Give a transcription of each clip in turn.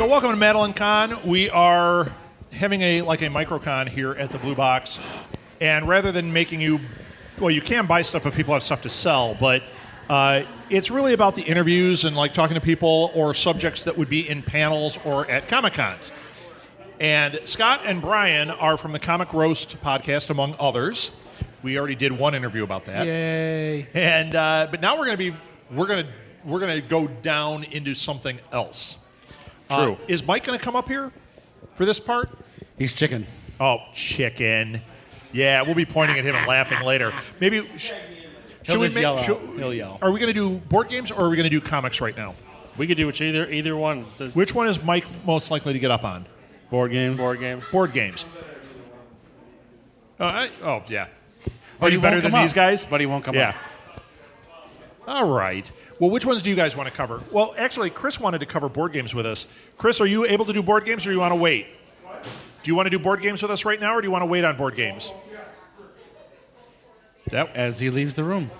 So welcome to Madeline Con. We are having a microcon here at the Blue Box, and rather than making you, well, you can buy stuff if people have stuff to sell, but it's really about the interviews and like talking to people or subjects that would be in panels or at Comic Cons. And Scott and Brian are from the Comic Roast podcast, among others. We already did one interview about that. Yay! And but now we're gonna go down into something else. True. Is Mike going to come up here for this part? He's chicken. Oh, chicken. Yeah, we'll be pointing at him and laughing later. Maybe. He'll yell. Are we going to do board games or are we going to do comics right now? We could do either one. Which one is Mike most likely to get up on? Board games. Board games. Board games. Yeah. Are But you he better won't than come these up. guys? But he won't come Yeah. up. All right. Well, which ones do you guys want to cover? Well, actually, Chris wanted to cover board games with us. Chris, are you able to do board games or do you want to wait? Do you want to do board games with us right now or do you want to wait on board games? Yep. As he leaves the room.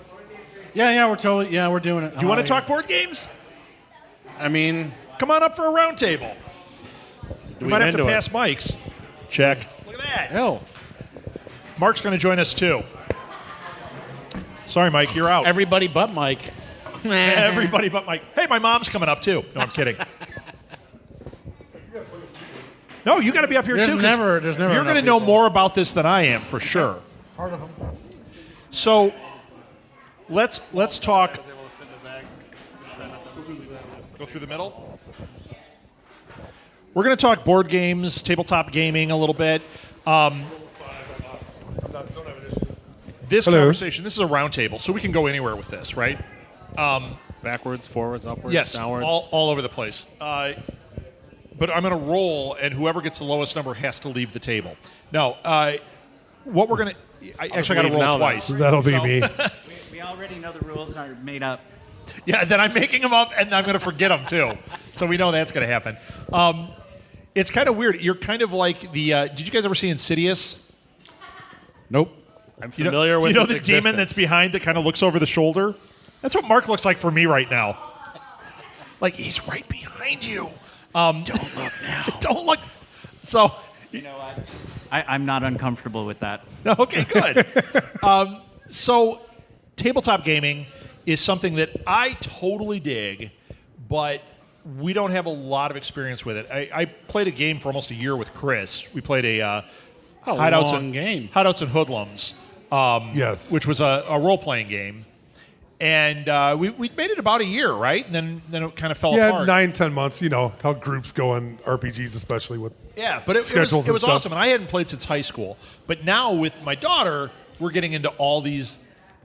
Yeah, we're doing it. Do you want to talk board games? I mean, Come on up for a round table. We might have to pass mics. Check. Look at that. hell, Mark's going to join us too. Sorry, Mike, you're out. everybody but Mike. Everybody but Mike. Hey, my mom's coming up too. No, I'm kidding. No, you got to be up here There's too. 'cause never You're enough going to know people. more about this than I am for sure. Part of them. So, let's talk. Go through the middle. We're going to talk board games, tabletop gaming a little bit. This conversation, this is a round table, so we can go anywhere with this, right? Backwards, forwards, upwards, Yes, downwards. all over the place. But I'm going to roll, and whoever gets the lowest number has to leave the table. Now, what we're going to... I actually got to leave roll now, twice. That'll be me. We already know the rules are made up. Yeah, then I'm making them up, and I'm going to forget them, too. So we know that's going to happen. It's kind of weird. You're kind of like the... did you guys ever see Insidious? Nope. I'm familiar with You know its the demon existence. that's behind that kind of looks over the shoulder? That's what Mark looks like for me right now. Like, he's right behind you. Don't look now. Don't look. So... You know what? I'm not uncomfortable with that. Okay, good. So, tabletop gaming is something that I totally dig, but we don't have a lot of experience with it. I played a game for almost a year with Chris. We played a long game. Hideouts and Hoodlums, Yes. which was a role-playing game. And we made it about a year, right? And then it kind of fell Yeah, apart. 9-10 months. You know how groups go on RPGs, especially with. Yeah, but it Schedules was and stuff. awesome, and I hadn't played since high school. But now with my daughter, we're getting into all these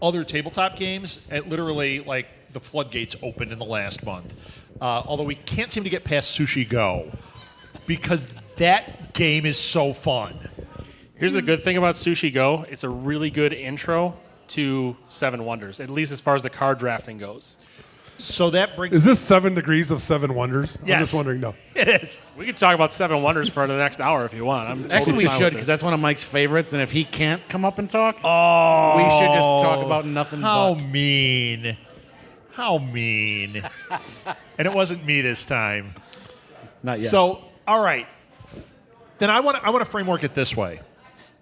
other tabletop games. And literally, like the floodgates opened in the last month. Although we can't seem to get past Sushi Go because that game is so fun. Here's the good thing about Sushi Go. It's a really good intro to Seven Wonders, at least as far as the card drafting goes. So that brings Is this 7 Degrees of 7 Wonders? Yes. I'm just wondering. No. it is. We could talk about Seven Wonders for the next hour if you want. I'm totally Actually, we fine with should, this. because that's one of Mike's favorites, and if he can't come up and talk, Oh, we should just talk about nothing how but. mean! How mean! And it wasn't me this time. Not yet. So, all right. Then I want to framework it this way.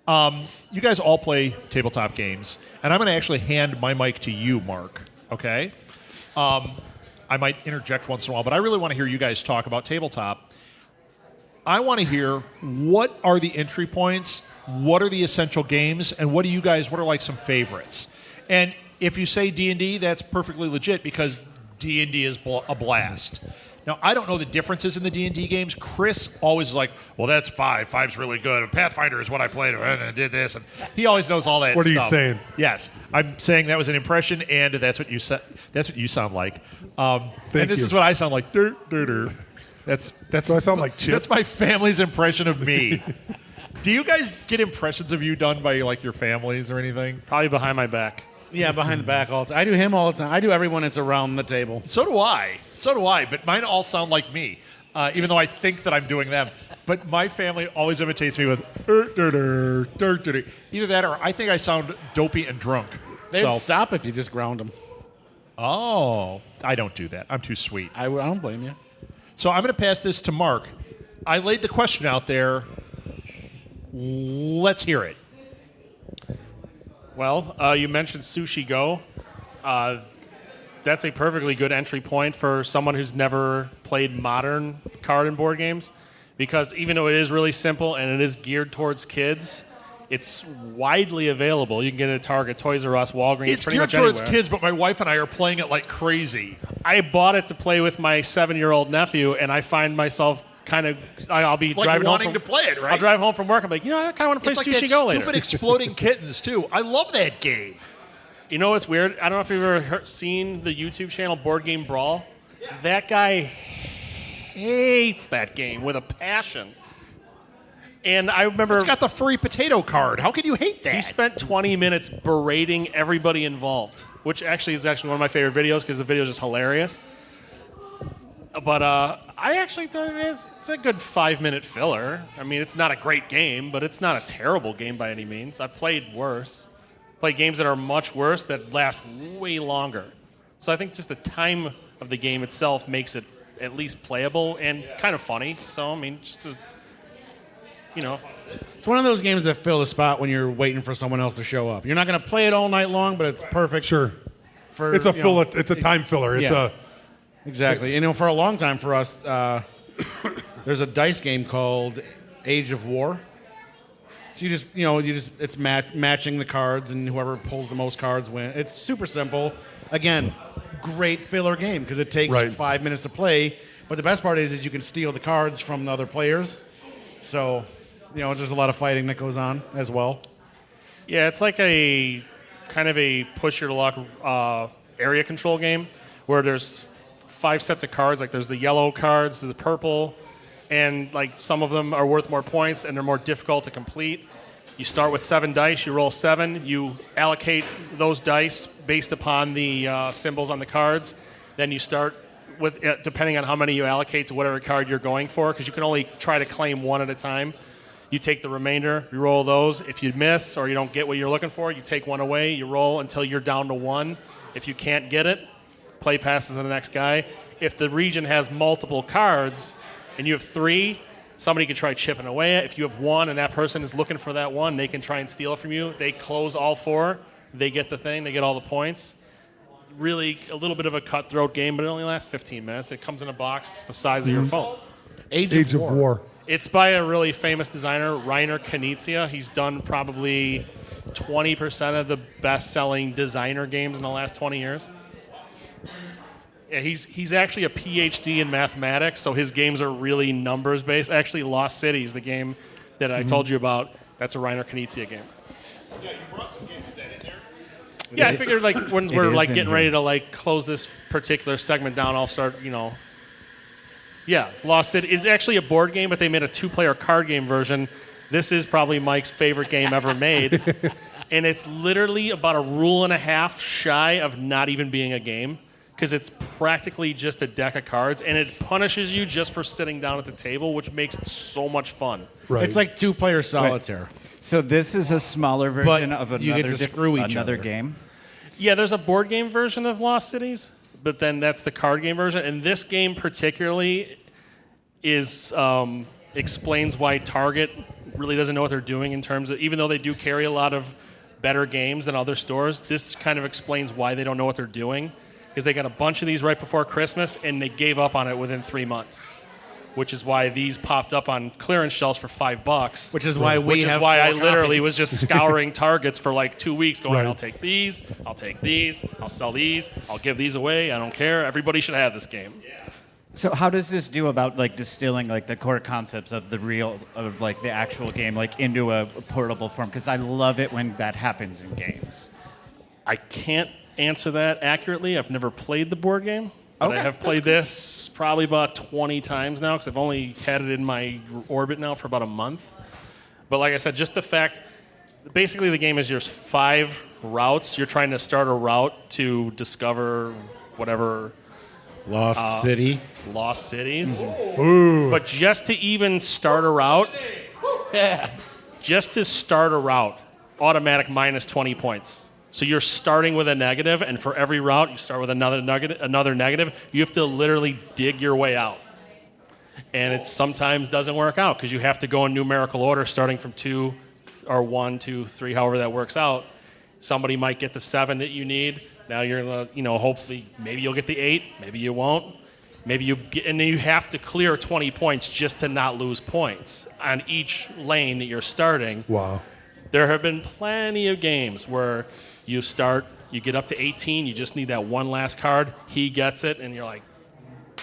You guys all play tabletop games, and I'm going to actually hand my mic to you, Mark. Okay? I might interject once in a while, but I really want to hear you guys talk about tabletop. I want to hear what are the entry points, what are the essential games, and what are like some favorites. And if you say D&D, that's perfectly legit because D&D is a blast. Now, I don't know the differences in the D&D games. Chris always is like, well, that's 5. 5's really good. And Pathfinder is what I played, and I did this. And he always knows all that What are you stuff. saying? Yes. I'm saying that was an impression, and that's what you sound like. And this you. is what I sound like. Dur, dur, dur. That's So I sound like Chip? That's my family's impression of me. Do you guys get impressions of you done by like your families or anything? Probably behind my back. Yeah, behind the back all the time. I do him all the time. I do everyone that's around the table. So do I. But mine all sound like me, even though I think that I'm doing them. But my family always imitates me with either that or I think I sound dopey and drunk. They'd stop if you just ground them. Oh, I don't do that. I'm too sweet. I don't blame you. So I'm going to pass this to Mark. I laid the question out there. Let's hear it. Well, you mentioned Sushi Go. That's a perfectly good entry point for someone who's never played modern card and board games, because even though it is really simple and it is geared towards kids, it's widely available. You can get it at Target, Toys R Us, Walgreens, It's pretty geared much towards anywhere. kids, but my wife and I are playing it like crazy. I bought it to play with my 7-year-old nephew, and I find myself kind of, I'll be Like driving wanting home to play it, right? I'll drive home from work. I'm like, I kind of want to play It's like Sushi that Go later. stupid exploding kittens, too. I love that game. You know what's weird? I don't know if you've ever seen the YouTube channel Board Game Brawl. That guy hates that game with a passion. And I remember It's got the free potato card. How can you hate that? he spent 20 minutes berating everybody involved, which actually is one of my favorite videos because the video is just hilarious. But I actually think it's a good 5-minute filler. I mean, it's not a great game, but it's not a terrible game by any means. I've played worse. Played games that are much worse that last way longer. So I think just the time of the game itself makes it at least playable and kind of funny. So, I mean, just to, It's one of those games that fill the spot when you're waiting for someone else to show up. You're not going to play it all night long, but it's perfect. Sure. For It's a time filler. It's Yeah. Exactly. For a long time for us, there's a dice game called Age of War. So it's matching the cards, and whoever pulls the most cards win. It's super simple. Again, great filler game because it takes Right. 5 minutes to play. But the best part is you can steal the cards from the other players. So, there's a lot of fighting that goes on as well. Yeah, it's like a kind of a push your luck area control game where there's 5 sets of cards. Like there's the yellow cards, the purple, and like some of them are worth more points and they're more difficult to complete. You start with 7 dice. You roll 7. You allocate those dice based upon the symbols on the cards. Then you start with depending on how many you allocate to whatever card you're going for, because you can only try to claim one at a time. You take the remainder, you roll those. If you miss or you don't get what you're looking for, you take one away, you roll until you're down to 1. If you can't get it, play passes to the next guy. If the region has multiple cards and you have 3, somebody can try chipping away. If you have 1 and that person is looking for that 1, they can try and steal it from you. They close all 4, they get the thing, they get all the points. Really a little bit of a cutthroat game, but it only lasts 15 minutes. It comes in a box the size of your phone. Age of War. It's by a really famous designer, Reiner Knizia. He's done probably 20% of the best-selling designer games in the last 20 years. Yeah, he's actually a PhD in mathematics, so his games are really numbers-based. Actually, Lost Cities, the game that I told you about, that's a Reiner Knizia game. Yeah, you brought some games in there. Yeah, I figured like when we're is like in getting here. ready to like close this particular segment down, I'll start, Yeah, Lost City is actually a board game, but they made a 2-player card game version. This is probably Mike's favorite game ever made. And it's literally about a rule and a half shy of not even being a game, because it's practically just a deck of cards, and it punishes you just for sitting down at the table, which makes it so much fun. Right. It's like 2-player solitaire. So this is a smaller version But of you get another to screw each another other. game. Yeah, there's a board game version of Lost Cities, but then that's the card game version. And this game particularly is explains why Target really doesn't know what they're doing in terms of, even though they do carry a lot of better games than other stores, this kind of explains why they don't know what they're doing. Because they got a bunch of these right before Christmas, and they gave up on it within 3 months, which is why these popped up on clearance shelves for $5. Which is why I I literally was just scouring Targets for like 2 weeks, going, Right. I'll take these, I'll take these, I'll sell these, I'll give these away. I don't care. Everybody should have this game. So how does this do about like distilling like the core concepts of the actual game like into a portable form? Because I love it when that happens in games. I can't answer that accurately. I've never played the board game, but I Okay, have played this probably about 20 times now, because I've only had it in my orbit now for about a month. But like I said, just the fact, basically the game is there's 5 routes. You're trying to start a route to discover whatever Lost City. lost cities. Ooh. But just to even start a route, automatic minus 20 points. So you're starting with a negative, and for every route, you start with another negative. You have to literally dig your way out. And it sometimes doesn't work out because you have to go in numerical order starting from 2 or 1, 2, 3, however that works out. Somebody might get the 7 that you need. Now you're going to, hopefully, maybe you'll get the 8, maybe you won't. Maybe and then you have to clear 20 points just to not lose points on each lane that you're starting. Wow. There have been plenty of games where you start, you get up to 18, you just need that one last card, he gets it, and you're like,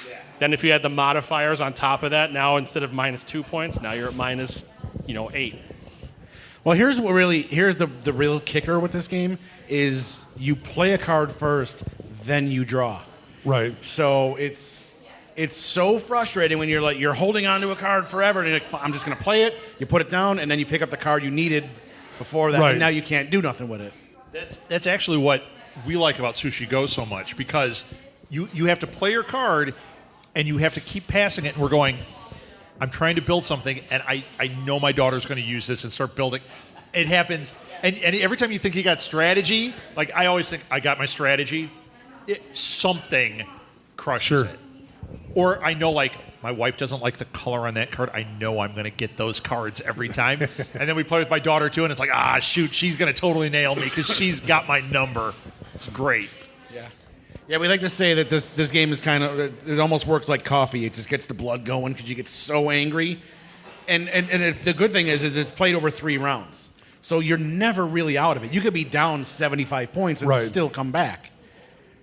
yeah. Then if you had the modifiers on top of that, now instead of minus 2 points, now you're at minus, 8. Well, here's the real kicker with this game is you play a card first, then you draw. Right. So it's so frustrating when you're holding on to a card forever and you're like, I'm just going to play it. You put it down and then you pick up the card you needed before that. Right. And now you can't do nothing with it. That's actually what we like about Sushi Go so much, because you have to play your card and you have to keep passing it, and we're going, I'm trying to build something, and I know my daughter's going to use this and start building. It happens, and every time you think you got strategy, like I always think I got my strategy, something crushes it. Or I know, like, my wife doesn't like the color on that card. I know I'm going to get those cards every time. And then we play with my daughter, too, and it's like, shoot, she's going to totally nail me because she's got my number. It's great. Yeah, we like to say that this game is kind of, it almost works like coffee. It just gets the blood going because you get so angry. And the good thing is it's played over 3 rounds. So you're never really out of it. You could be down 75 points and still come back,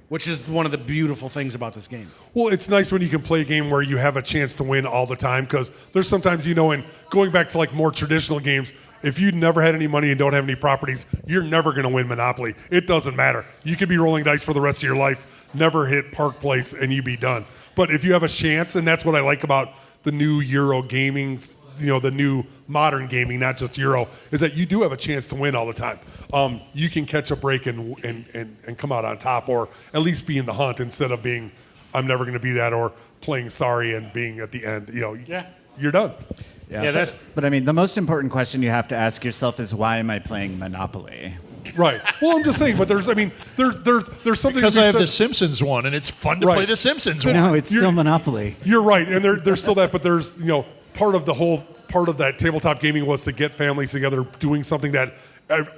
which is one of the beautiful things about this game. Well, it's nice when you can play a game where you have a chance to win all the time, because there's sometimes, and going back to like more traditional games, if you never had any money and don't have any properties, you're never going to win Monopoly. It doesn't matter. You could be rolling dice for the rest of your life, never hit Park Place, and you be done. But if you have a chance, and that's what I like about the new Euro gaming, the new modern gaming, not just Euro, is that you do have a chance to win all the time. You can catch a break and come out on top, or at least be in the hunt instead of being, I'm never going to be that, or playing sorry and being at the end. You're done. Yeah, but I mean, the most important question you have to ask yourself is, why am I playing Monopoly? Right. Well, I'm just saying, but there's something because I have the Simpsons one, and it's fun to play the Simpsons one. No, it's still Monopoly. You're right, and there's still that, but there's part of that tabletop gaming was to get families together doing something that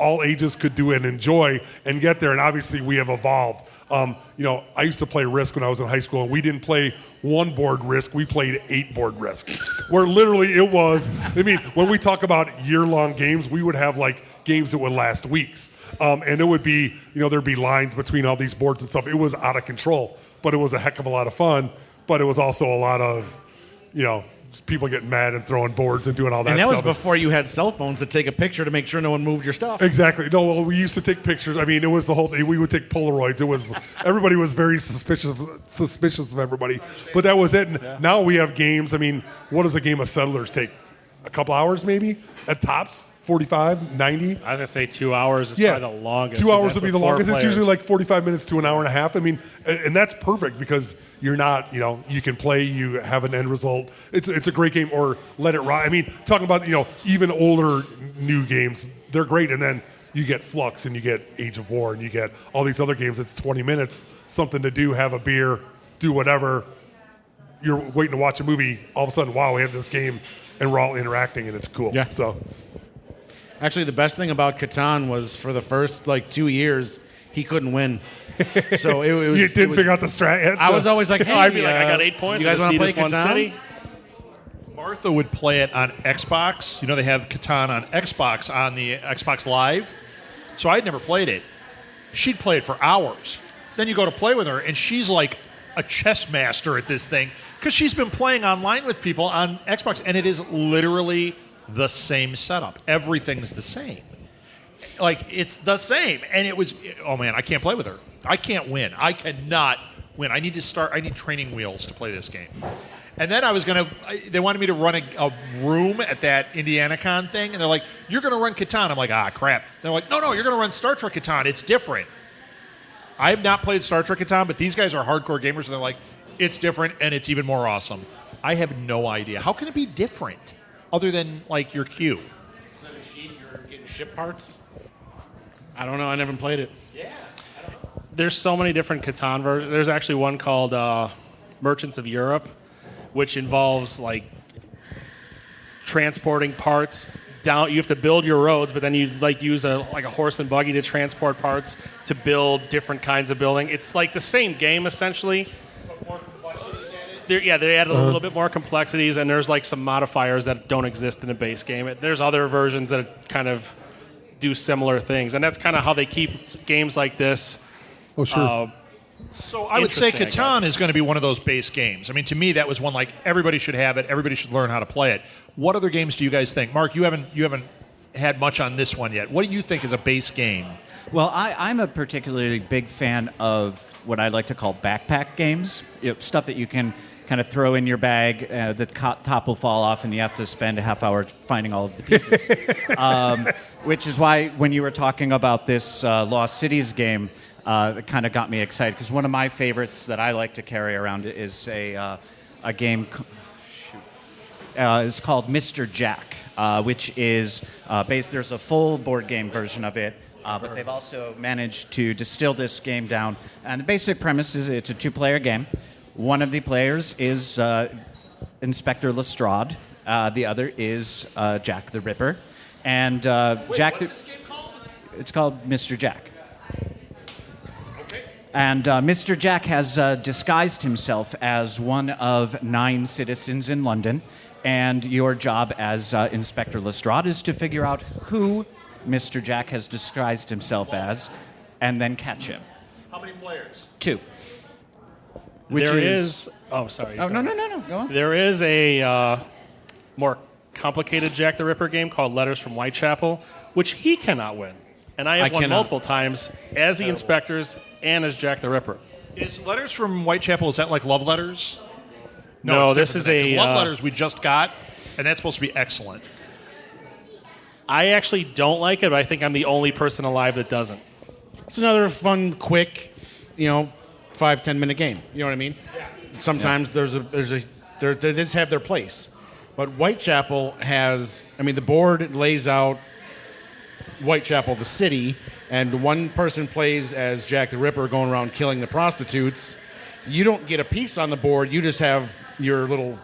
all ages could do and enjoy and get there. And obviously, we have evolved. I used to play Risk when I was in high school, and we didn't play 1 board Risk. We played 8 board Risk, where literally it was. I mean, when we talk about year-long games, we would have like games that would last weeks, and it would be, there'd be lines between all these boards and stuff. It was out of control, but it was a heck of a lot of fun. But it was also a lot of, just people getting mad and throwing boards and doing all that stuff. And that was before you had cell phones to take a picture to make sure no one moved your stuff. Exactly. No, well, we used to take pictures. I mean, it was the whole thing. We would take Polaroids. It was, everybody was very suspicious of everybody. But that was it. And now we have games. I mean, what does a game of Settlers take? A couple hours maybe? At tops? 45, 90? I was going to say 2 hours is probably the longest. 2 hours would be the longest. Players. It's usually like 45 minutes to an hour and a half. I mean, and that's perfect because you're not, you can play, you have an end result. It's a great game. Or Let It Ride. I mean, talking about, even older new games, they're great. And then you get Flux and you get Age of War and you get all these other games. It's 20 minutes, something to do, have a beer, do whatever. You're waiting to watch a movie. All of a sudden, wow, we have this game and we're all interacting and it's cool. Yeah. So. Actually, the best thing about Catan was for the first 2 years, he couldn't win. So it was. You didn't figure out the strat yet? I was always like, hey, I'd be like, I got 8 points. You guys want to play one Catan? city? Martha would play it on Xbox. They have Catan on Xbox on the Xbox Live. So I'd never played it. She'd play it for hours. Then you go to play with her, and she's like a chess master at this thing because she's been playing online with people on Xbox, and it is literally the same setup. Everything's the same. Like, it's the same. And it was, oh man, I can't play with her. I can't win. I cannot win. I need training wheels to play this game. And then they wanted me to run a room at that Indiana Con thing, and they're like, you're going to run Catan. I'm like, crap. They're like, no, you're going to run Star Trek Catan. It's different. I have not played Star Trek Catan, but these guys are hardcore gamers, and they're like, it's different, and it's even more awesome. I have no idea. How can it be different? Other than, your queue. Is that a machine you're getting ship parts? I don't know. I never played it. Yeah. There's so many different Catan versions. There's actually one called Merchants of Europe, which involves like transporting parts down. You have to build your roads, but then you like use a horse and buggy to transport parts to build different kinds of building. It's like the same game essentially. But more complexities added. They added a little bit more complexities, and there's like some modifiers that don't exist in the base game. There's other versions that kind of do similar things, and that's kind of how they keep games like this. Oh, sure. So I would say Interesting, I Catan guess. is going to be one of those base games. I mean, to me, that was one like everybody should have it. Everybody should learn how to play it. What other games do you guys think? Mark, you haven't had much on this one yet. What do you think is a base game? Well, I'm a particularly big fan of what I like to call backpack games. Stuff that you can kind of throw in your bag, the top will fall off, and you have to spend a half hour finding all of the pieces. Which is why when you were talking about this Lost Cities game, it kind of got me excited, because one of my favorites that I like to carry around is a game. It's called Mr. Jack, which is based. There's a full board game version of it, but they've also managed to distill this game down. And the basic premise is it's a 2-player game. One of the players is Inspector Lestrade. The other is Jack the Ripper. And Jack. What's this game called? It's called Mr. Jack. And Mr. Jack has disguised himself as one of 9 citizens in London, and your job as Inspector Lestrade is to figure out who Mr. Jack has disguised himself as, and then catch him. How many players? 2. There is. Oh, sorry. Oh, no. Go on. There is a more complicated Jack the Ripper game called Letters from Whitechapel, which he cannot win. And I have won cannot. multiple times as the inspectors and as Jack the Ripper. Is Letters from Whitechapel, is that like love letters? No, it's this different is than that, 'cause a, love letters we just got, and that's supposed to be excellent. I actually don't like it, but I think I'm the only person alive that doesn't. It's another fun, quick, 5-10 minute game. You know what I mean? Sometimes they just have their place. But Whitechapel has, the board lays out Whitechapel, the city, and one person plays as Jack the Ripper going around killing the prostitutes. You don't get a piece on the board. You just have your little,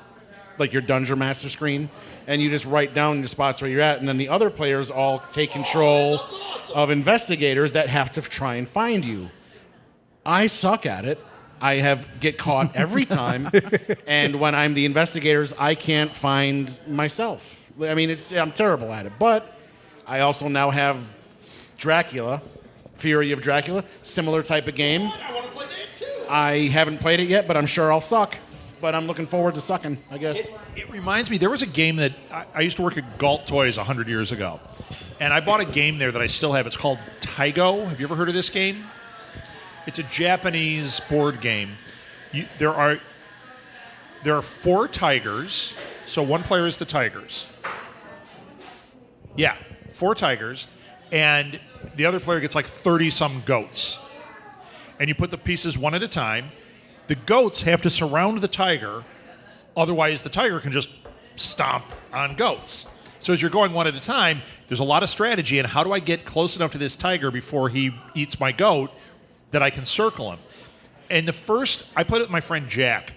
like your Dungeon Master screen, and you just write down the spots where you're at, and then the other players all take control of investigators that have to try and find you. I suck at it. I get caught every time, and when I'm the investigators, I can't find myself. I'm terrible at it, but I also now have Dracula, Fury of Dracula, similar type of game. I want to play that too. I haven't played it yet, but I'm sure I'll suck. But I'm looking forward to sucking, I guess. It reminds me, there was a game that I used to work at Galt Toys 100 years ago, and I bought a game there that I still have. It's called Taigo. Have you ever heard of this game? It's a Japanese board game. There are 4 tigers, so one player is the tigers. Yeah, 4 tigers, and the other player gets like 30-some goats. And you put the pieces one at a time. The goats have to surround the tiger, otherwise the tiger can just stomp on goats. So as you're going one at a time, there's a lot of strategy in how do I get close enough to this tiger before he eats my goat that I can circle him. And I played it with my friend Jack,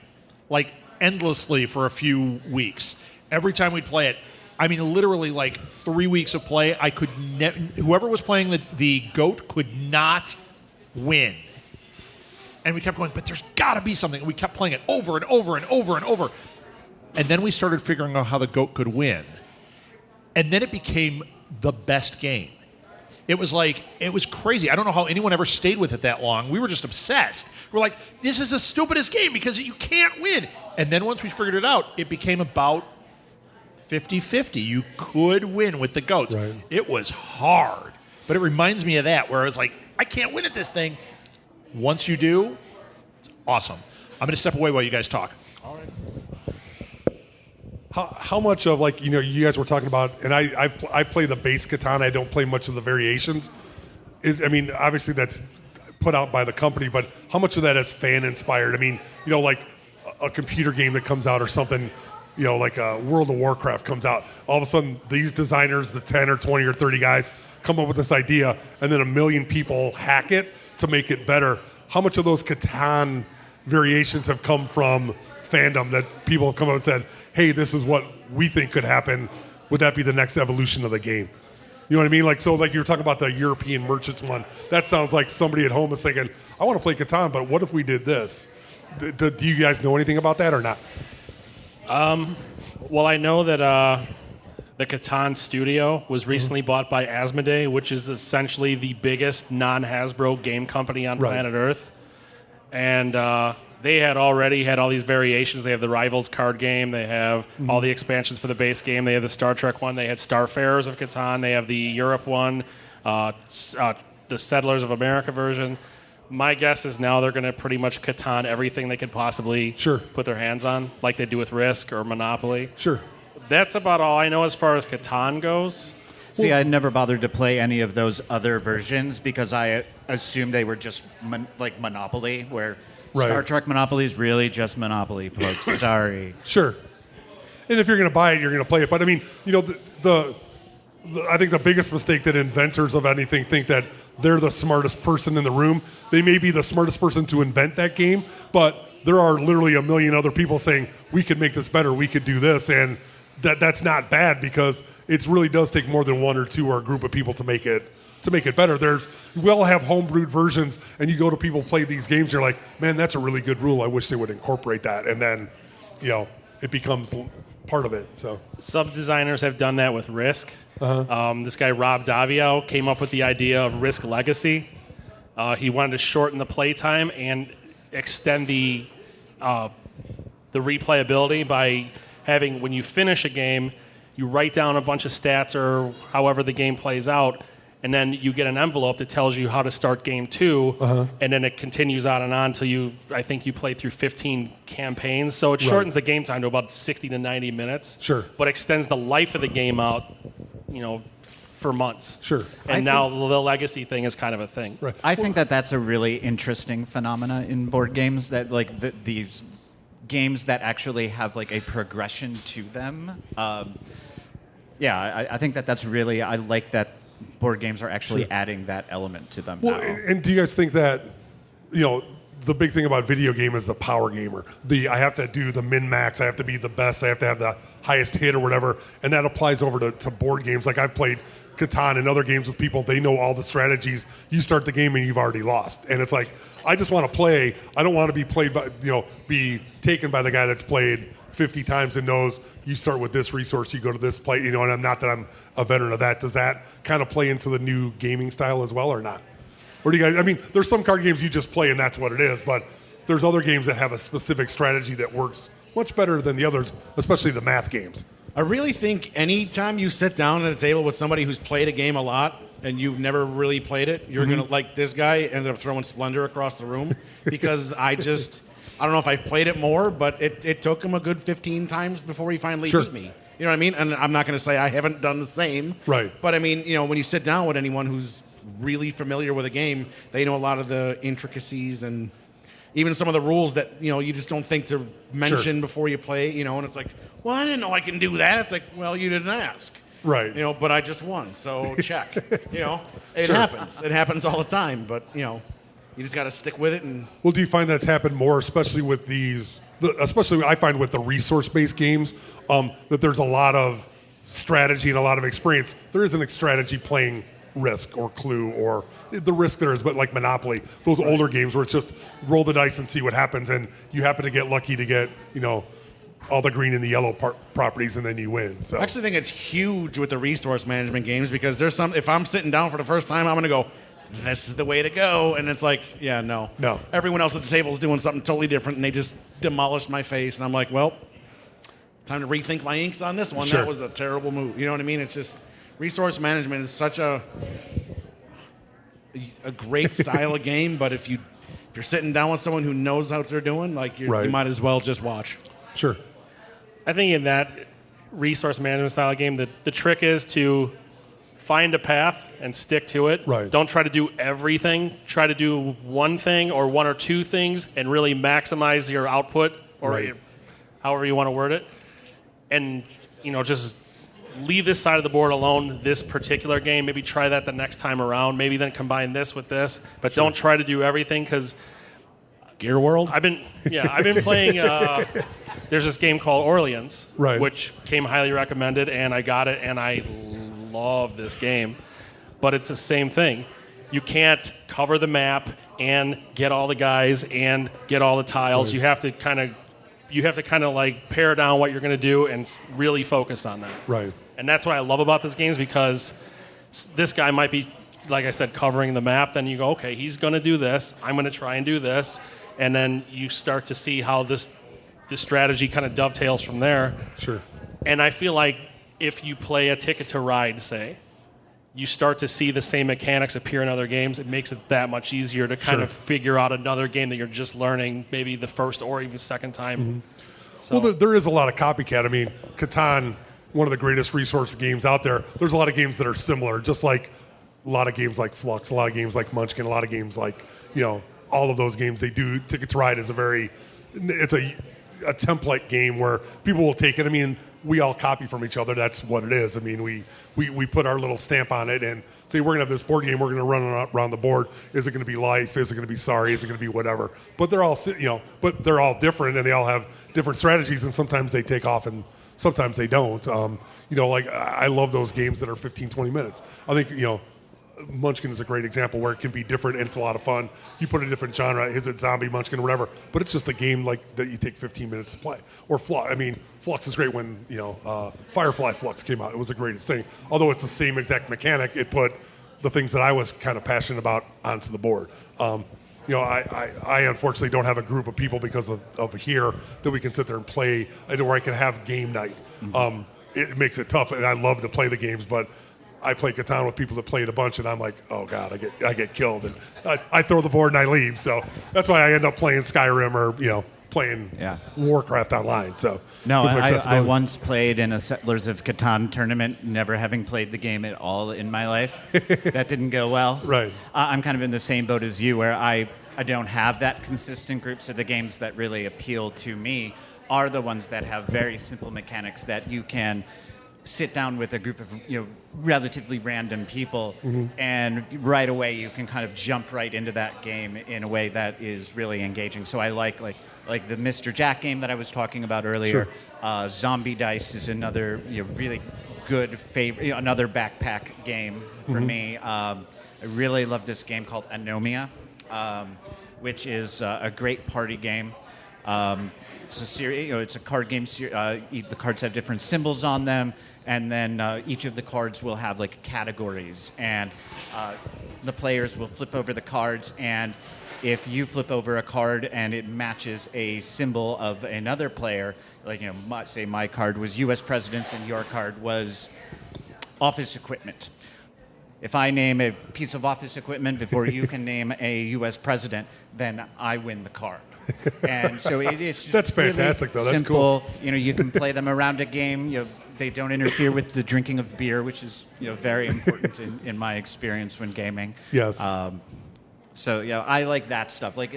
like endlessly for a few weeks. Every time we'd play it, literally like 3 weeks of play, I could whoever was playing the goat could not win. And we kept going, but there's got to be something. And we kept playing it over and over and over and over. And then we started figuring out how the goat could win. And then it became the best game. It was crazy. I don't know how anyone ever stayed with it that long. We were just obsessed. We're like, this is the stupidest game because you can't win. And then once we figured it out, it became about 50-50. You could win with the goats. Right. It was hard. But it reminds me of that, where I was like, I can't win at this thing. Once you do, it's awesome. I'm going to step away while you guys talk. All right. How much of, you guys were talking about, and I play the base Catan, I don't play much of the variations. Obviously that's put out by the company, but how much of that is fan inspired? Like a computer game that comes out or something, like a World of Warcraft comes out. All of a sudden, these designers, the 10 or 20 or 30 guys, come up with this idea, and then 1 million people hack it to make it better. How much of those Catan variations have come from fandom that people have come out and said, hey, this is what we think could happen. Would that be the next evolution of the game? You know what I mean? Like, so like you were talking about the European merchants one. That sounds like somebody at home is thinking, I want to play Catan, but what if we did this? Do you guys know anything about that or not? Well, I know that the Catan studio was recently bought by Asmodee, which is essentially the biggest non-Hasbro game company on planet Earth. And they had already had all these variations. They have the Rivals card game. They have all the expansions for the base game. They have the Star Trek one. They had Starfarers of Catan. They have the Europe one, the Settlers of America version. My guess is now they're going to pretty much Catan everything they could possibly put their hands on, like they do with Risk or Monopoly. Sure. That's about all I know as far as Catan goes. See, I never bothered to play any of those other versions because I assumed they were just like Monopoly, where Star Trek Monopoly is really just Monopoly, folks. Sorry. Sure. And if you're going to buy it, you're going to play it. But I mean, you know, I think the biggest mistake that inventors of anything think that they're the smartest person in the room. They may be the smartest person to invent that game, but there are literally a million other people saying, we could make this better, we could do this, and that's not bad because it really does take more than one or two or a group of people to make it better. We all have homebrewed versions, and you go to people play these games, you're like, man, that's a really good rule. I wish they would incorporate that, and then, you know, it becomes part of it. So some designers have done that with Risk. This guy Rob Davio came up with the idea of Risk Legacy. He wanted to shorten the playtime and extend the replayability by having, when you finish a game, you write down a bunch of stats or however the game plays out, and then you get an envelope that tells you how to start game 2, and then it continues on and on until I think you play through 15 campaigns. So it shortens the game time to about 60 to 90 minutes. Sure. But extends the life of the game out, you know, for months. Sure. And now the legacy thing is kind of a thing. Right. I think that's a really interesting phenomena in board games, that like these games that actually have like a progression to them. I think that's really, I like that board games are actually adding that element to them now. And do you guys think that, you know, the big thing about video game is the power gamer. I have to do the min-max, I have to be the best, I have to have the highest hit or whatever, and that applies over to board games. Like I've played Catan and other games with people, they know all the strategies. You start the game and you've already lost. And it's like, I just want to play. I don't want to be played by, you know, be taken by the guy that's played 50 times and knows you start with this resource, you go to this play, you know, and I'm not that I'm a veteran of that. Does that kind of play into the new gaming style as well or not? Or do you guys, I mean, there's some card games you just play and that's what it is, but there's other games that have a specific strategy that works much better than the others, especially the math games. I really think anytime you sit down at a table with somebody who's played a game a lot and you've never really played it, you're going to, like this guy ended up throwing Splendor across the room because I don't know if I've played it more, but it took him a good 15 times before he finally beat me. You know what I mean? And I'm not going to say I haven't done the same. Right. But I mean, you know, when you sit down with anyone who's really familiar with a game, they know a lot of the intricacies and even some of the rules that, you know, you just don't think to mention before you play, you know, and it's like, well, I didn't know I can do that. It's like, well, you didn't ask. Right. You know, but I just won, so check. You know, it happens. It happens all the time, but, you know, you just got to stick with it. And well, do you find that's happened more, especially with especially I find with the resource-based games, that there's a lot of strategy and a lot of experience. There isn't a strategy playing Risk or Clue or the Risk there is, but like Monopoly, those older games where it's just roll the dice and see what happens, and you happen to get lucky to get, you know, all the green and the yellow properties, and then you win. So I actually think it's huge with the resource management games because there's some. If I'm sitting down for the first time, I'm going to go, "This is the way to go," and it's like, yeah, no. Everyone else at the table is doing something totally different, and they just demolished my face, and I'm like, well, time to rethink my inks on this one. That was a terrible move. You know what I mean? It's just resource management is such a great style of game, but if you're sitting down with someone who knows how they're doing, like you might as well just watch. Sure. I think in that resource management style game, the trick is to find a path and stick to it. Right. Don't try to do everything. Try to do one thing or one or two things and really maximize your output or however you want to word it. And, you know, just leave this side of the board alone this particular game. Maybe try that the next time around. Maybe then combine this with this. But don't try to do everything because Gear World? I've been playing. There's this game called Orleans, Right. which came highly recommended, and I got it, and I love this game. But it's the same thing. You can't cover the map and get all the guys and get all the tiles. Right. You have to kind of like pare down what you're going to do and really focus on that. Right. And that's what I love about this game is because this guy might be, like I said, covering the map. Then you go, okay, he's going to do this. I'm going to try and do this. And then you start to see how this strategy kind of dovetails from there. Sure. And I feel like if you play a Ticket to Ride, say, you start to see the same mechanics appear in other games. It makes it that much easier to kind Sure. of figure out another game that you're just learning maybe the first or even second time. Mm-hmm. So, Well, there is a lot of copycat. I mean, Catan, one of the greatest resource games out there. There's a lot of games that are similar, just like a lot of games like Flux, a lot of games like Munchkin, a lot of games like, all of those games they do. Ticket to Ride is it's a template game where people will take it. I mean, we all copy from each other. That's what it is. I mean, we put our little stamp on it and say, we're going to have this board game. We're going to run around the board. Is it going to be life? Is it going to be sorry? Is it going to be whatever? But they're all, they're all different and they all have different strategies and sometimes they take off and sometimes they don't. Like I love those games that are 15, 20 minutes. I think, Munchkin is a great example where it can be different and it's a lot of fun. You put a different genre, is it zombie, Munchkin, or whatever, but it's just a game like that you take 15 minutes to play. Or Flux. I mean, Flux is great when, Firefly Flux came out. It was the greatest thing. Although it's the same exact mechanic, it put the things that I was kind of passionate about onto the board. I unfortunately don't have a group of people because of here that we can sit there and play, where I can have game night. Mm-hmm. It makes it tough, and I love to play the games, but I play Catan with people that play it a bunch, and I'm like, oh God, I get killed, and I throw the board and I leave. So that's why I end up playing Skyrim or playing Warcraft online. So no, I once played in a Settlers of Catan tournament, never having played the game at all in my life. That didn't go well. Right. I'm kind of in the same boat as you, where I don't have that consistent group. So the games that really appeal to me are the ones that have very simple mechanics that you can sit down with a group of relatively random people, mm-hmm. and right away you can kind of jump right into that game in a way that is really engaging. So I like the Mr. Jack game that I was talking about earlier. Sure. Zombie Dice is another really good favorite, another backpack game for mm-hmm. me. I really love this game called Anomia, which is a great party game. It's a series, it's a card game. The cards have different symbols on them. And then each of the cards will have categories, and the players will flip over the cards, and if you flip over a card and it matches a symbol of another player, say my card was U.S. presidents and your card was office equipment. If I name a piece of office equipment before you can name a U.S. president, then I win the card. And so it's just that's fantastic, really though. That's simple. cool. You can play them around a game. They don't interfere with the drinking of beer, which is very important in my experience when gaming. Yes. So I like that stuff, like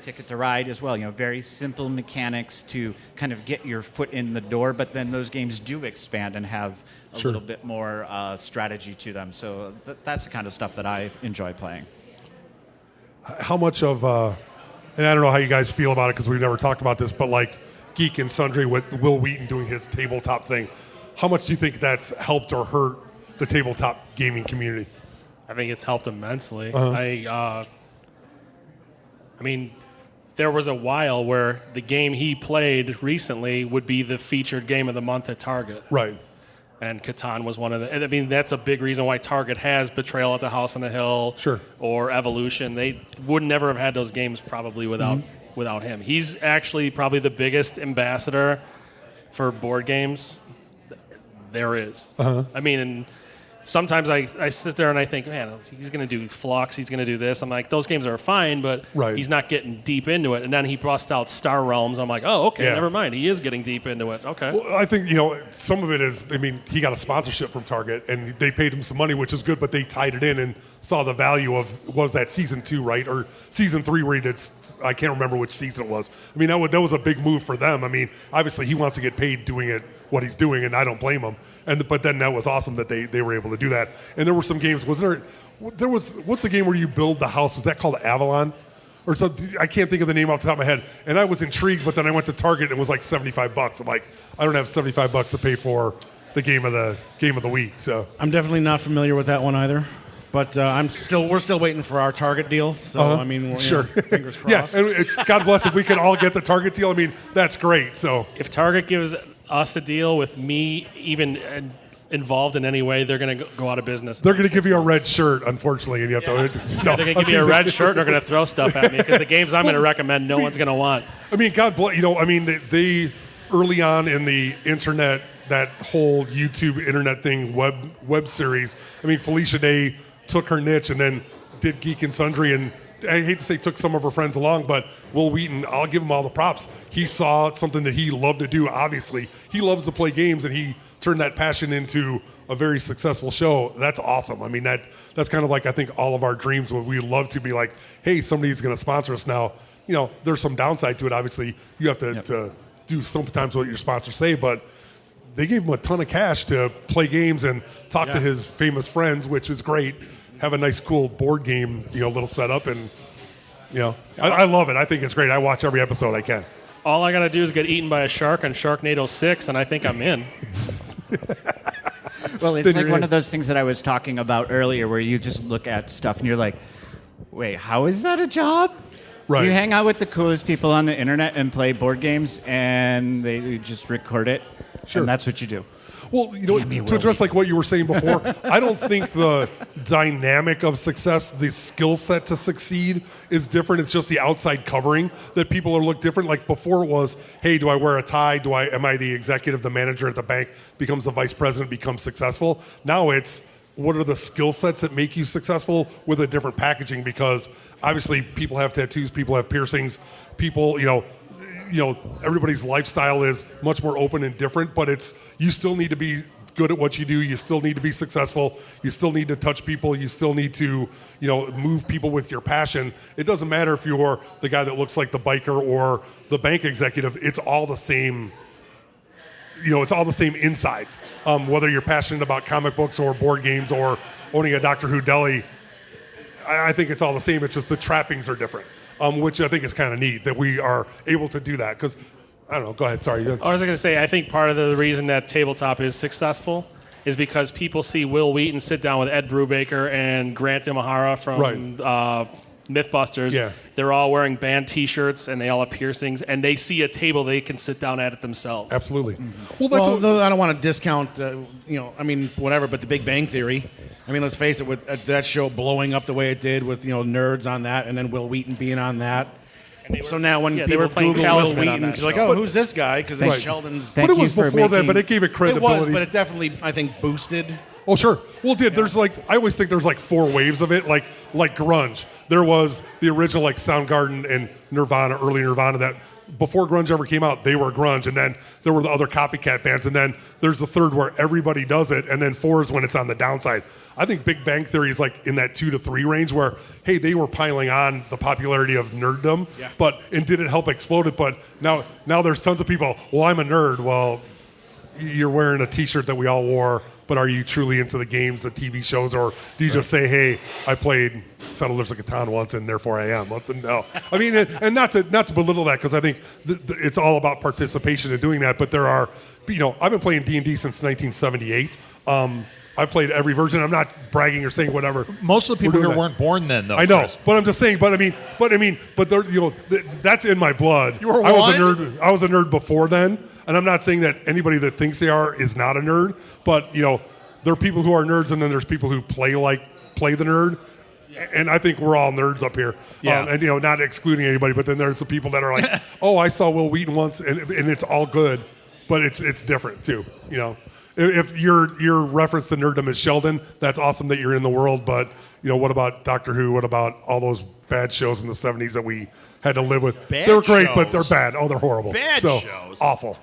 Ticket to Ride as well. Very simple mechanics to kind of get your foot in the door, but then those games do expand and have a Sure. little bit more strategy to them. So that's the kind of stuff that I enjoy playing. How much of, and I don't know how you guys feel about it because we've never talked about this, but like Geek and Sundry with Will Wheaton doing his tabletop thing, how much do you think that's helped or hurt the tabletop gaming community? I think it's helped immensely. Uh-huh. I mean, there was a while where the game he played recently would be the featured game of the month at Target. Right. And Catan was one of the... I mean, that's a big reason why Target has Betrayal at the House on the Hill. Sure. Or Evolution. They would never have had those games probably without him. He's actually probably the biggest ambassador for board games there is. Uh-huh. I mean, and sometimes I sit there and I think, man, he's going to do Flux, he's going to do this. I'm like, those games are fine, but right. he's not getting deep into it. And then he busts out Star Realms. I'm like, oh, okay, never mind. He is getting deep into it. Okay. Well, I think, some of it is, he got a sponsorship from Target, and they paid him some money, which is good, but they tied it in and saw the value of, was that season 2, right? Or season 3 where he did, I can't remember which season it was. That was a big move for them. Obviously he wants to get paid doing it, what he's doing, and I don't blame him. But then that was awesome that they were able to do that. And there were some games. What's the game where you build the house? Was that called Avalon? or so. I can't think of the name off the top of my head. And I was intrigued, but then I went to Target and it was like $75. I'm like, I don't have $75 to pay for the game of the week. So I'm definitely not familiar with that one either. But we're still waiting for our Target deal. So I mean, sure, fingers crossed. yeah. And God bless if we could all get the Target deal. I mean, that's great. So If Target gives us a deal with me even involved in any way, they're going to go out of business. they're going to give you a red shirt, unfortunately, and you have to. No, They're going to give you a red shirt. They're going to throw stuff at me because the games I'm going to recommend, no one's going to want. I mean, God bless. I mean, they early on in the internet, that whole YouTube internet thing, web series. I mean, Felicia Day took her niche and then did Geek and Sundry, and I hate to say took some of her friends along, but Will Wheaton, I'll give him all the props. He saw something that he loved to do. Obviously, he loves to play games, and he turned that passion into a very successful show. That's awesome. I mean, that's kind of like, I think, all of our dreams where we love to be like, hey, somebody's going to sponsor us now. There's some downside to it. Obviously, you have to do sometimes what your sponsors say, but they gave him a ton of cash to play games and talk to his famous friends, which is great. Have a nice, cool board game, little setup, and I love it. I think it's great. I watch every episode I can. All I got to do is get eaten by a shark on Sharknado 6, and I think I'm in. Well, it's like one of those things that I was talking about earlier where you just look at stuff and you're like, wait, how is that a job? Right. You hang out with the coolest people on the internet and play board games, and they just record it, Sure. and that's what you do. Well, to address like what you were saying before, I don't think the dynamic of success, the skill set to succeed is different. It's just the outside covering that people are look different. Like before it was, hey, do I wear a tie? Am I the executive, the manager at the bank, becomes the vice president, becomes successful? Now it's, what are the skill sets that make you successful with a different packaging? Because obviously people have tattoos, people have piercings, people, everybody's lifestyle is much more open and different, but you still need to be good at what you do. You still need to be successful. You still need to touch people. You still need to, move people with your passion. It doesn't matter if you're the guy that looks like the biker or the bank executive. It's all the same. It's all the same insides. Whether you're passionate about comic books or board games or owning a Doctor Who deli, I think it's all the same. It's just the trappings are different. Which I think is kind of neat that we are able to do that. Because, I don't know, go ahead, sorry. I was going to say, I think part of the reason that Tabletop is successful is because people see Will Wheaton sit down with Ed Brubaker and Grant Imahara from Mythbusters. Yeah. They're all wearing band T-shirts, and they all have piercings, and they see a table they can sit down at it themselves. Absolutely. Mm-hmm. Well, I don't want to discount, whatever, but The Big Bang Theory. I mean, let's face it, with that show blowing up the way it did with, nerds on that, and then Will Wheaton being on that. So now when they people were playing Google Will Talisman on Wheaton, that it's like, show. oh, who's this guy? Because it's Sheldon's... Thank But it you was for before that, making- but it gave it It credibility. was, but it definitely, I think, boosted... Oh, sure. Well, it did. There's I always think there's 4 waves of it, like grunge. There was the original Soundgarden and Nirvana, early Nirvana, that before grunge ever came out, they were grunge. And then there were the other copycat bands. And then there's the third where everybody does it. And then 4 is when it's on the downside. I think Big Bang Theory is in that 2 to 3 range where, hey, they were piling on the popularity of nerddom, and did it help explode it? But now there's tons of people, well, I'm a nerd. Well, you're wearing a T-shirt that we all wore, but are you truly into the games, the TV shows, or do you just say, hey, I played Settlers of Catan once, and therefore I am? No. I mean, and not to belittle that, because I think it's all about participation in doing that, but there are, I've been playing D&D since 1978. I've played every version. I'm not bragging or saying whatever. Most of the people here weren't born then, though. I know, Chris. but I'm just saying. But there, that's in my blood. You were I was one? a nerd. I was a nerd before then, and I'm not saying that anybody that thinks they are is not a nerd. But there are people who are nerds, and then there's people who play the nerd. And I think we're all nerds up here. Yeah. And not excluding anybody, but then there's the people that are like, oh, I saw Will Wheaton once, and it's all good, but it's different too. If your reference to nerddom is Sheldon, that's awesome that you're in the world. But what about Doctor Who? What about all those bad shows in the 70s that we had to live with? Bad They were great, shows. but they're bad. Oh, they're horrible. Bad so, shows. Awful.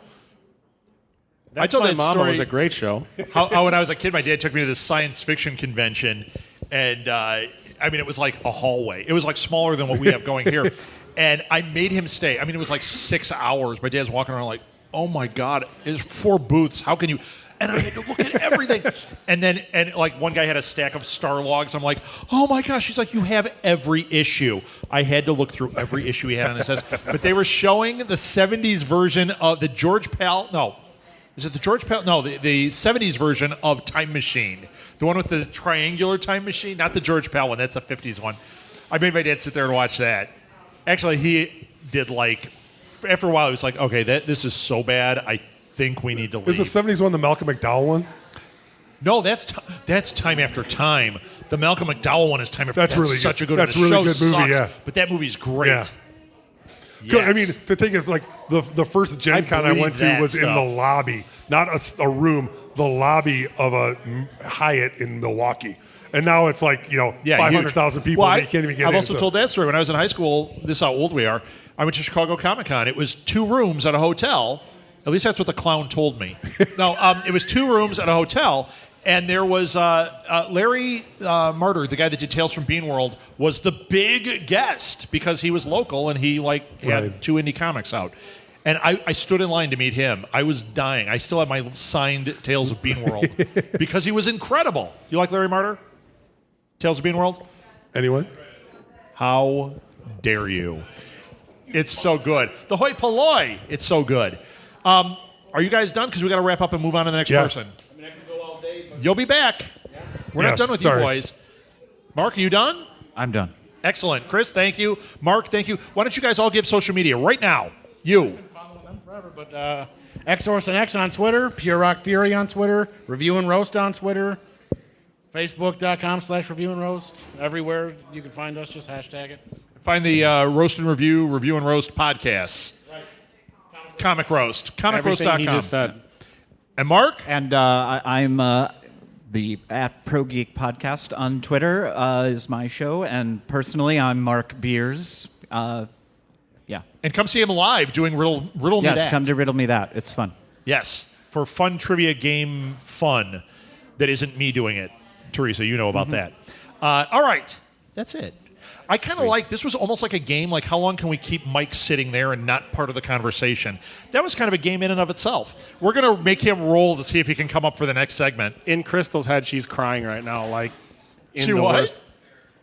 That's told My that Mama story- was a great show. How when I was a kid, my dad took me to this science fiction convention, and it was like a hallway. It was smaller than what we have going here, and I made him stay. It was 6 hours. My dad's walking around like, oh my God, it's 4 booths. How can you? And I had to look at everything. And like one guy had a stack of Star Logs. I'm like, oh my gosh. He's like, you have every issue. I had to look through every issue he had on his desk. But they were showing the 70s version of the George Pal. No. Is it the George Pal? No, the 70s version of Time Machine. The one with the triangular time machine. Not the George Pal one. That's the 50s one. I made my dad sit there and watch that. Actually, he did like, after a while, he was like, okay, this is so bad. I think we need to leave. Is the 70s one the Malcolm McDowell one? No, that's Time After Time. The Malcolm McDowell one is Time After. That's really such good. a good. That's one. The really show good movie. sucks, Yeah, but that movie's great. Yeah. Yes. I mean, to take it like the first Gen Con I went to was in the lobby, not a room, the lobby of a Hyatt in Milwaukee. And now it's like, 500,000 people that you can't even get in. I've also told that story. When I was in high school, this is how old we are, I went to Chicago Comic Con. It was 2 rooms at a hotel. At least that's what the clown told me. No, it was 2 rooms at a hotel. And there was Larry Martyr, the guy that did Tales from Bean World, was the big guest because he was local and he had 2 indie comics out. And I stood in line to meet him. I was dying. I still have my signed Tales of Bean World because he was incredible. You like Larry Martyr? Tales of Bean World? Anyone? How dare you? It's so good. The hoi polloi. It's so good. Are you guys done? Because we got to wrap up and move on to the next person. I mean, I can go all day. But You'll be back. Yeah. We're not done with you boys. Mark, are you done? I'm done. Excellent. Chris, thank you. Mark, thank you. Why don't you guys all give social media right now? You. I've been following them forever, but Xorson X on Twitter, Pure Rock Fury on Twitter, Review and Roast on Twitter, Facebook.com/Review and Roast. Everywhere you can find us, just hashtag it. Find the Roast and Review and Roast podcasts. Right. Comic Roast. Everything ComicRoast.com. he just said. And Mark? And I'm the at Pro Geek Podcast on Twitter is my show. And personally, I'm Mark Beers. Yeah. And come see him live doing Riddle Me That. Yes, come to Riddle Me That. It's fun. Yes. For fun trivia game fun that isn't me doing it. Teresa, you know about that. All right. That's it. I kind of like, this was almost like a game, like how long can we keep Mike sitting there and not part of the conversation? That was kind of a game in and of itself. We're going to make him roll to see if he can come up for the next segment. In Crystal's head, she's crying right now. Like, in She the what? worst.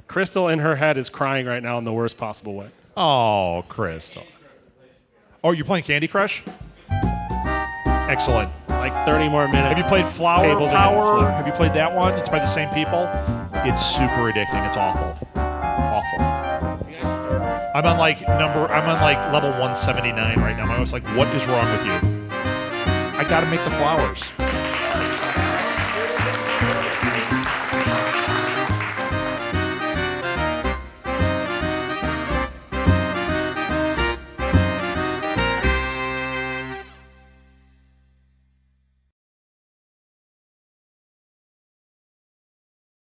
Crystal in her head is crying right now in the worst possible way. Oh, Crystal. Oh, you're playing Candy Crush? Excellent. Like 30 more minutes. Have you played Flower Tables are Power? gonna flip. Have you played that one? It's by the same people. It's super addicting. It's awful. Awful. I'm on like level 179 right now. I was like, what is wrong with you? I got to make the flowers.